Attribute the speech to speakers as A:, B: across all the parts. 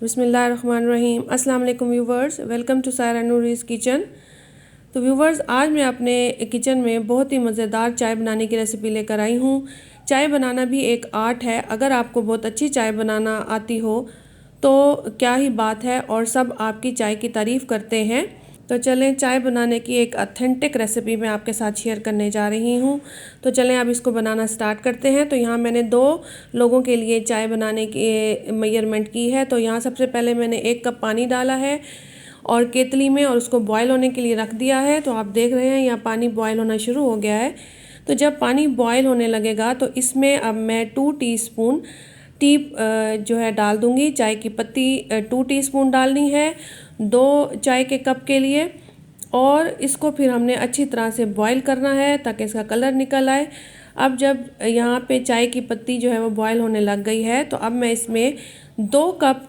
A: बिस्मिल्लाहिर्रहमानिर्रहीम। अस्सलाम वालेकुम viewers, welcome to Saira Noori's kitchen. तो व्यूवर्स, आज मैं अपने किचन में बहुत ही मज़ेदार चाय बनाने की रेसिपी लेकर आई हूँ। चाय बनाना भी एक आर्ट है। अगर आपको बहुत अच्छी चाय बनाना आती हो तो क्या ही बात है, और सब आपकी चाय की तारीफ़ करते हैं। तो चलें, चाय बनाने की एक ऑथेंटिक रेसिपी मैं आपके साथ शेयर करने जा रही हूँ। तो चलें अब इसको बनाना स्टार्ट करते हैं। तो यहाँ मैंने 2 लोगों के लिए चाय बनाने की मेजरमेंट की है। तो यहाँ सबसे पहले मैंने 1 कप पानी डाला है और केतली में, और उसको बॉयल होने के लिए रख दिया है। तो आप देख रहे हैं यहाँ पानी बॉयल होना शुरू हो गया है। तो जब पानी बॉयल होने लगेगा तो इसमें अब मैं 2 टीस्पून टी जो है डाल दूंगी। चाय की पत्ती 2 टीस्पून डालनी है 2 चाय के कप के लिए। और इसको फिर हमने अच्छी तरह से बॉईल करना है ताकि इसका कलर निकल आए। अब जब यहाँ पे चाय की पत्ती जो है वो बॉईल होने लग गई है तो अब मैं इसमें 2 कप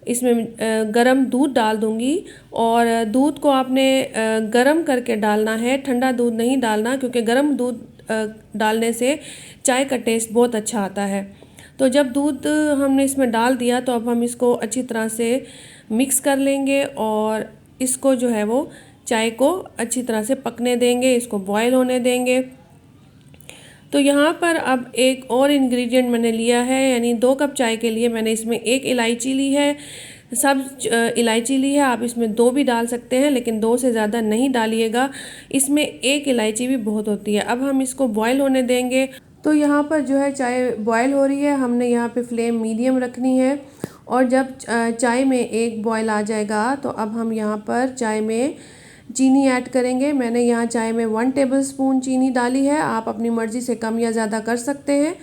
A: इसमें गरम दूध डाल दूंगी। और दूध को आपने गरम करके डालना है, ठंडा दूध नहीं डालना, क्योंकि गरम दूध डालने से चाय का टेस्ट बहुत अच्छा आता है। तो जब दूध हमने इसमें डाल दिया तो अब हम इसको अच्छी तरह से मिक्स कर लेंगे और इसको जो है वो चाय को अच्छी तरह से पकने देंगे, इसको बॉयल होने देंगे। तो यहाँ पर अब एक और इंग्रेडिएंट मैंने लिया है, यानी 2 कप चाय के लिए मैंने इसमें 1 इलायची ली है, सब इलायची ली है। आप इसमें 2 भी डाल सकते हैं, लेकिन 2 से ज़्यादा नहीं डालिएगा, इसमें 1 इलायची भी बहुत होती है। अब हम इसको बॉयल होने देंगे। तो यहाँ पर जो है चाय बॉयल हो रही है, हमने यहाँ पे फ्लेम मीडियम रखनी है। और जब चाय में एक बॉयल आ जाएगा तो अब हम यहाँ पर चाय में चीनी ऐड करेंगे। मैंने यहाँ चाय में 1 टेबलस्पून चीनी डाली है। आप अपनी मर्ज़ी से कम या ज़्यादा कर सकते हैं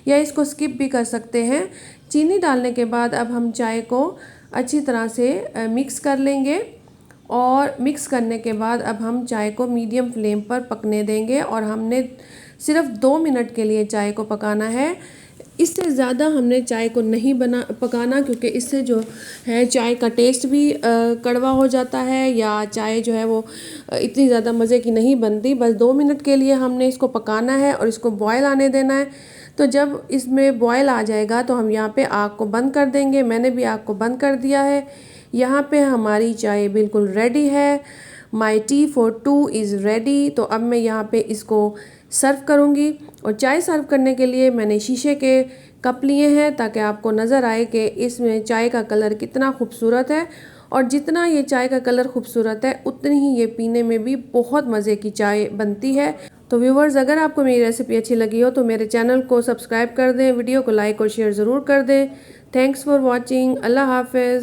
A: या इसको स्किप भी कर सकते हैं। चीनी डालने के बाद अब हम चाय को अच्छी तरह से मिक्स कर लेंगे। और मिक्स करने के बाद अब हम चाय को मीडियम फ्लेम पर पकने देंगे और हमने सिर्फ 2 मिनट के लिए चाय को पकाना है। इससे ज़्यादा हमने चाय को नहीं पकाना, क्योंकि इससे जो है चाय का टेस्ट भी कड़वा हो जाता है, या चाय जो है वो इतनी ज़्यादा मज़े की नहीं बनती। बस 2 मिनट के लिए हमने इसको पकाना है और इसको बॉयल आने देना है। तो जब इसमें बॉयल आ जाएगा तो हम यहाँ पे आग को बंद कर देंगे। मैंने भी आग को बंद कर दिया है। यहाँ पे हमारी चाय बिल्कुल रेडी है। माई टी फॉर 2 इज़ रेडी। तो अब मैं यहाँ पे इसको सर्व करूँगी। और चाय सर्व करने के लिए मैंने शीशे के कप लिए हैं ताकि आपको नज़र आए कि इसमें चाय का कलर कितना खूबसूरत है। और जितना ये चाय का कलर खूबसूरत है उतनी ही ये पीने में भी बहुत मज़े की चाय बनती है। तो व्यूवर्स, अगर आपको मेरी रेसिपी अच्छी लगी हो तो मेरे चैनल को सब्सक्राइब कर दें, वीडियो को लाइक और शेयर ज़रूर कर दें। Thanks for watching. अल्लाह हाफ़िज़।